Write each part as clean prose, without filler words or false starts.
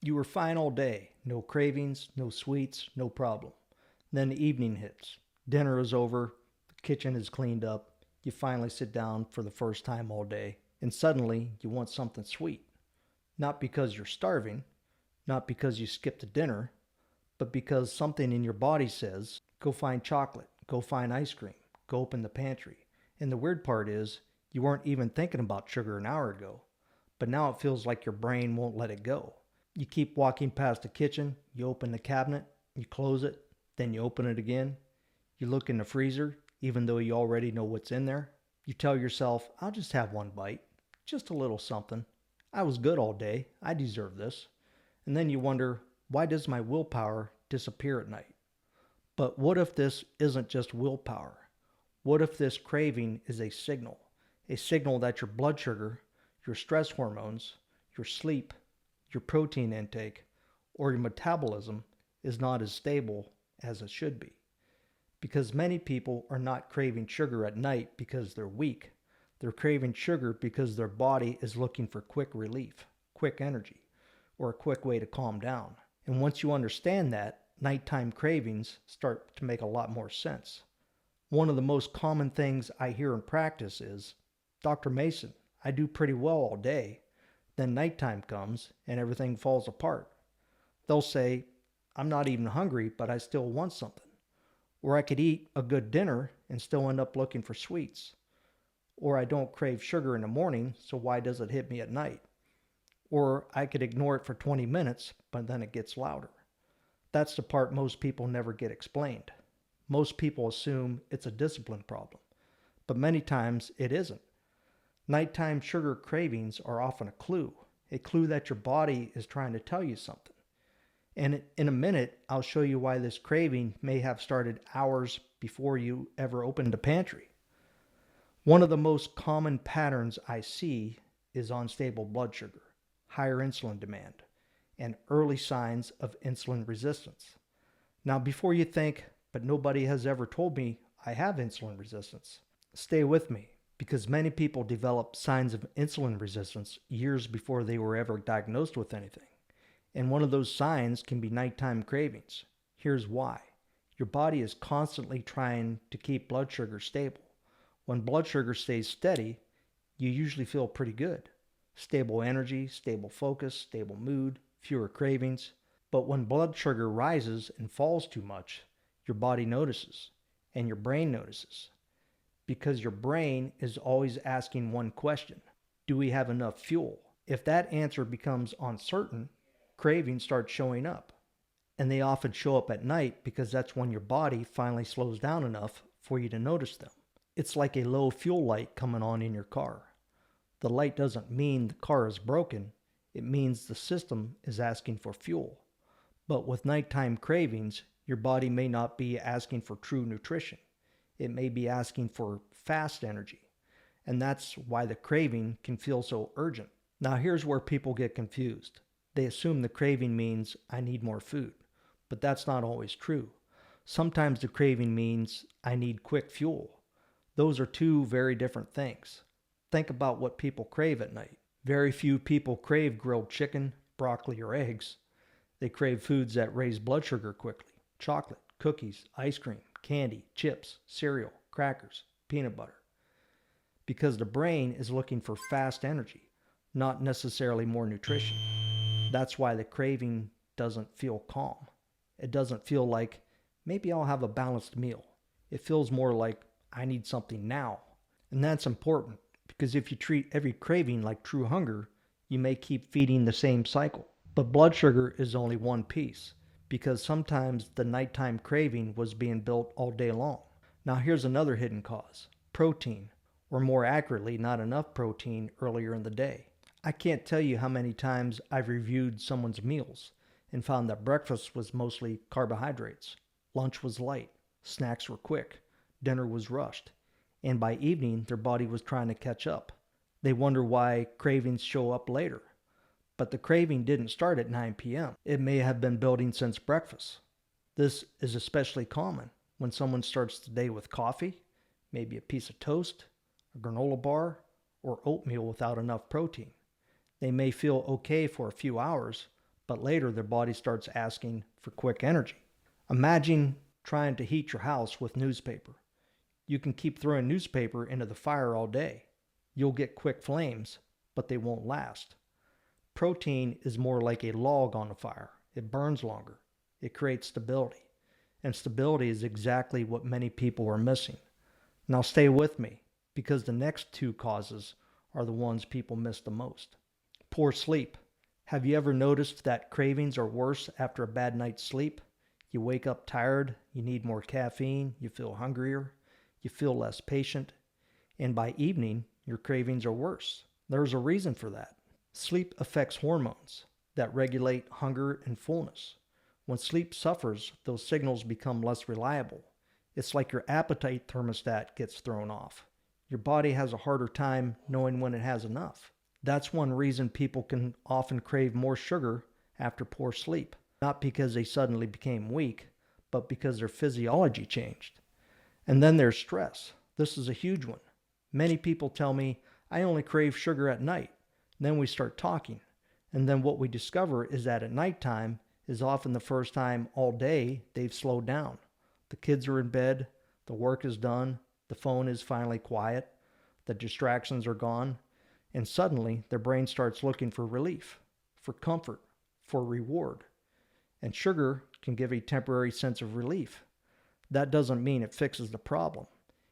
You were fine all day. No cravings, no sweets, no problem. Then the evening hits. Dinner is over. The kitchen is cleaned up. You finally sit down for the first time all day. And suddenly you want something sweet. Not because you're starving, not because you skipped a dinner, but because something in your body says, go find chocolate, go find ice cream, go open the pantry. And the weird part is, you weren't even thinking about sugar an hour ago, but now it feels like your brain won't let it go. You keep walking past the kitchen, you open the cabinet, you close it, then you open it again. You look in the freezer, even though you already know what's in there. You tell yourself, I'll just have one bite, just a little something. I was good all day, I deserve this. And then you wonder, why does my willpower disappear at night? But what if this isn't just willpower? What if this craving is a signal? A signal that your blood sugar, your stress hormones, your sleep, your protein intake, or your metabolism is not as stable as it should be. Because many people are not craving sugar at night because they're weak. They're craving sugar because their body is looking for quick relief, quick energy, or a quick way to calm down. And once you understand that, nighttime cravings start to make a lot more sense. One of the most common things I hear in practice is, Dr. Mason, I do pretty well all day. Then nighttime comes and everything falls apart. They'll say, I'm not even hungry, but I still want something. Or I could eat a good dinner and still end up looking for sweets. Or I don't crave sugar in the morning, so why does it hit me at night? Or I could ignore it for 20 minutes, but then it gets louder. That's the part most people never get explained. Most people assume it's a discipline problem, but many times it isn't. Nighttime sugar cravings are often a clue that your body is trying to tell you something. And in a minute, I'll show you why this craving may have started hours before you ever opened the pantry. One of the most common patterns I see is unstable blood sugar, higher insulin demand, and early signs of insulin resistance. Now, before you think, but nobody has ever told me I have insulin resistance, stay with me, because many people develop signs of insulin resistance years before they were ever diagnosed with anything. And one of those signs can be nighttime cravings. Here's why. Your body is constantly trying to keep blood sugar stable. When blood sugar stays steady, you usually feel pretty good. Stable energy, stable focus, stable mood, fewer cravings. But when blood sugar rises and falls too much, your body notices, and your brain notices. Because your brain is always asking one question: do we have enough fuel? If that answer becomes uncertain, cravings start showing up. And they often show up at night because that's when your body finally slows down enough for you to notice them. It's like a low fuel light coming on in your car. The light doesn't mean the car is broken, it means the system is asking for fuel. But with nighttime cravings, your body may not be asking for true nutrition. It may be asking for fast energy. And that's why the craving can feel so urgent. Now here's where people get confused. They assume the craving means I need more food, but that's not always true. Sometimes the craving means I need quick fuel. Those are two very different things. Think about what people crave at night. Very few people crave grilled chicken, broccoli, or eggs. They crave foods that raise blood sugar quickly. Chocolate, cookies, ice cream, candy, chips, cereal, crackers, peanut butter. Because the brain is looking for fast energy, not necessarily more nutrition. That's why the craving doesn't feel calm. It doesn't feel like, maybe I'll have a balanced meal. It feels more like, I need something now. And that's important, because if you treat every craving like true hunger, you may keep feeding the same cycle. But blood sugar is only one piece, because sometimes the nighttime craving was being built all day long. Now here's another hidden cause: protein, or more accurately, not enough protein earlier in the day. I can't tell you how many times I've reviewed someone's meals and found that breakfast was mostly carbohydrates, lunch was light, snacks were quick, dinner was rushed, and by evening their body was trying to catch up. They wonder why cravings show up later. But the craving didn't start at 9 p.m. It may have been building since breakfast. This is especially common when someone starts the day with coffee, maybe a piece of toast, a granola bar, or oatmeal without enough protein. They may feel okay for a few hours, but later their body starts asking for quick energy. Imagine trying to heat your house with newspaper. You can keep throwing newspaper into the fire all day. You'll get quick flames, but they won't last. Protein is more like a log on a fire. It burns longer. It creates stability. And stability is exactly what many people are missing. Now stay with me, because the next two causes are the ones people miss the most. Poor sleep. Have you ever noticed that cravings are worse after a bad night's sleep? You wake up tired, you need more caffeine, you feel hungrier, you feel less patient, and by evening, your cravings are worse. There's a reason for that. Sleep affects hormones that regulate hunger and fullness. When sleep suffers, those signals become less reliable. It's like your appetite thermostat gets thrown off. Your body has a harder time knowing when it has enough. That's one reason people can often crave more sugar after poor sleep. Not because they suddenly became weak, but because their physiology changed. And then there's stress. This is a huge one. Many people tell me, I only crave sugar at night. Then we start talking. And then what we discover is that at nighttime is often the first time all day they've slowed down. The kids are in bed, the work is done, the phone is finally quiet, the distractions are gone, and suddenly their brain starts looking for relief, for comfort, for reward. And sugar can give a temporary sense of relief. That doesn't mean it fixes the problem.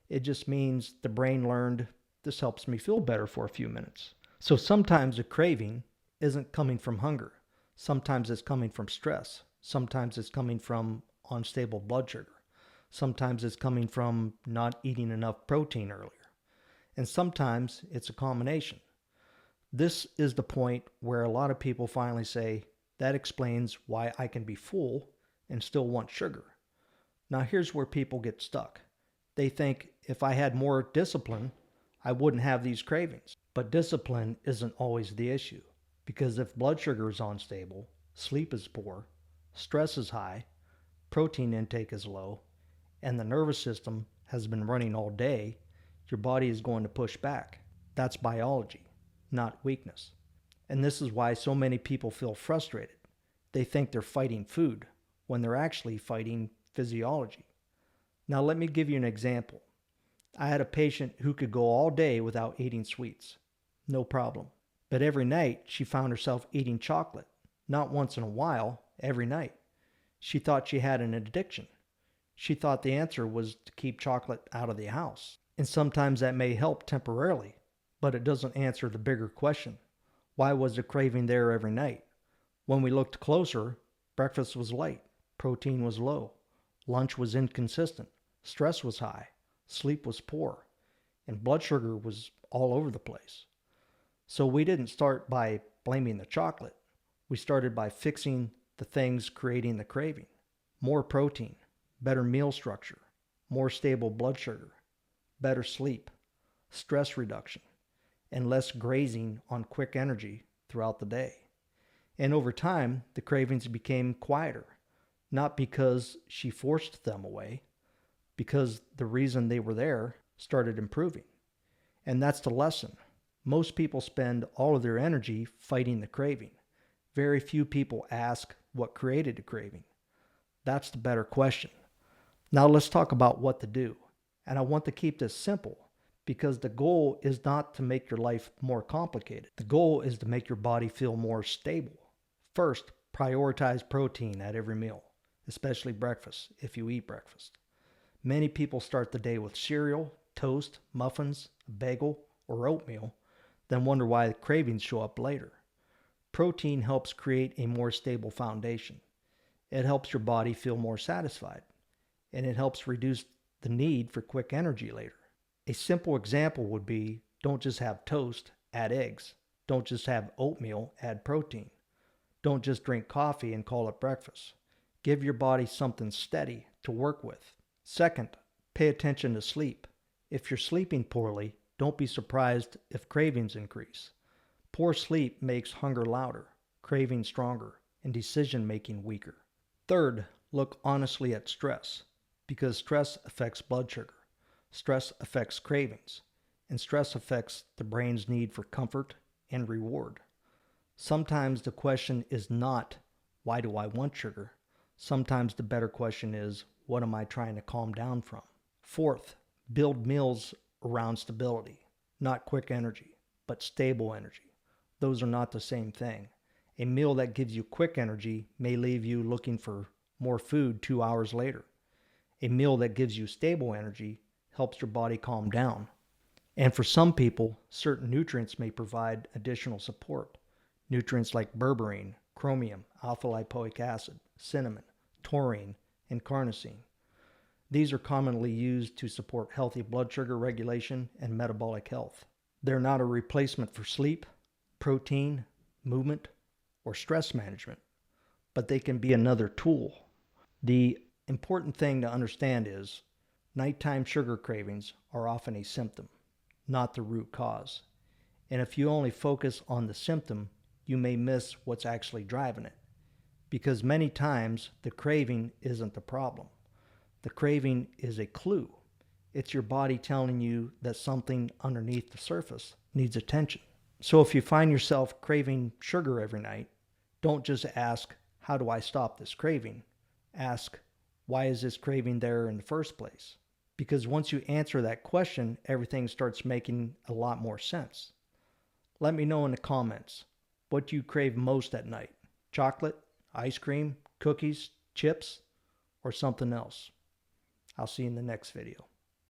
It just means the brain learned, this helps me feel better for a few minutes. So sometimes a craving isn't coming from hunger. Sometimes it's coming from stress. Sometimes it's coming from unstable blood sugar. Sometimes it's coming from not eating enough protein earlier. And sometimes it's a combination. This is the point where a lot of people finally say, that explains why I can be full and still want sugar. Now here's where people get stuck. They think if I had more discipline, I wouldn't have these cravings. But discipline isn't always the issue. Because if blood sugar is unstable, sleep is poor, stress is high, protein intake is low, and the nervous system has been running all day, your body is going to push back. That's biology, not weakness. And this is why so many people feel frustrated. They think they're fighting food when they're actually fighting physiology. Now let me give you an example. I had a patient who could go all day without eating sweets. No problem. But every night she found herself eating chocolate. Not once in a while, every night. She thought she had an addiction. She thought the answer was to keep chocolate out of the house. And sometimes that may help temporarily, but it doesn't answer the bigger question. Why was the craving there every night? When we looked closer, breakfast was light, protein was low, lunch was inconsistent, stress was high, sleep was poor, and blood sugar was all over the place. So we didn't start by blaming the chocolate. We started by fixing the things creating the craving. More protein, better meal structure, more stable blood sugar, better sleep, stress reduction, and less grazing on quick energy throughout the day. And over time, the cravings became quieter, not because she forced them away, because the reason they were there started improving. And that's the lesson. Most people spend all of their energy fighting the craving. Very few people ask what created the craving. That's the better question. Now let's talk about what to do. And I want to keep this simple because the goal is not to make your life more complicated. The goal is to make your body feel more stable. First, prioritize protein at every meal, especially breakfast if you eat breakfast. Many people start the day with cereal, toast, muffins, a bagel, or oatmeal, then wonder why the cravings show up later. Protein helps create a more stable foundation. It helps your body feel more satisfied, and it helps reduce the need for quick energy later. A simple example would be, don't just have toast, add eggs. Don't just have oatmeal, add protein. Don't just drink coffee and call it breakfast. Give your body something steady to work with. Second, pay attention to sleep. If you're sleeping poorly, don't be surprised if cravings increase. Poor sleep makes hunger louder, craving stronger, and decision-making weaker. Third, look honestly at stress, because stress affects blood sugar. Stress affects cravings, and stress affects the brain's need for comfort and reward. Sometimes the question is not why do I want sugar? Sometimes the better question is, what am I trying to calm down from? Fourth, build meals around stability, not quick energy, but stable energy. Those are not the same thing. A meal that gives you quick energy may leave you looking for more food 2 hours later. A meal that gives you stable energy helps your body calm down. And for some people, certain nutrients may provide additional support. Nutrients like berberine, chromium, alpha lipoic acid, cinnamon, taurine, and carnosine. These are commonly used to support healthy blood sugar regulation and metabolic health. They're not a replacement for sleep, protein, movement, or stress management, but they can be another tool. The important thing to understand is nighttime sugar cravings are often a symptom, not the root cause. And if you only focus on the symptom, you may miss what's actually driving it. Because many times the craving isn't the problem. The craving is a clue. It's your body telling you that something underneath the surface needs attention. So if you find yourself craving sugar every night, don't just ask, how do I stop this craving? Ask, why is this craving there in the first place? Because once you answer that question, everything starts making a lot more sense. Let me know in the comments, what do you crave most at night? Chocolate, ice cream, cookies, chips, or something else? I'll see you in the next video.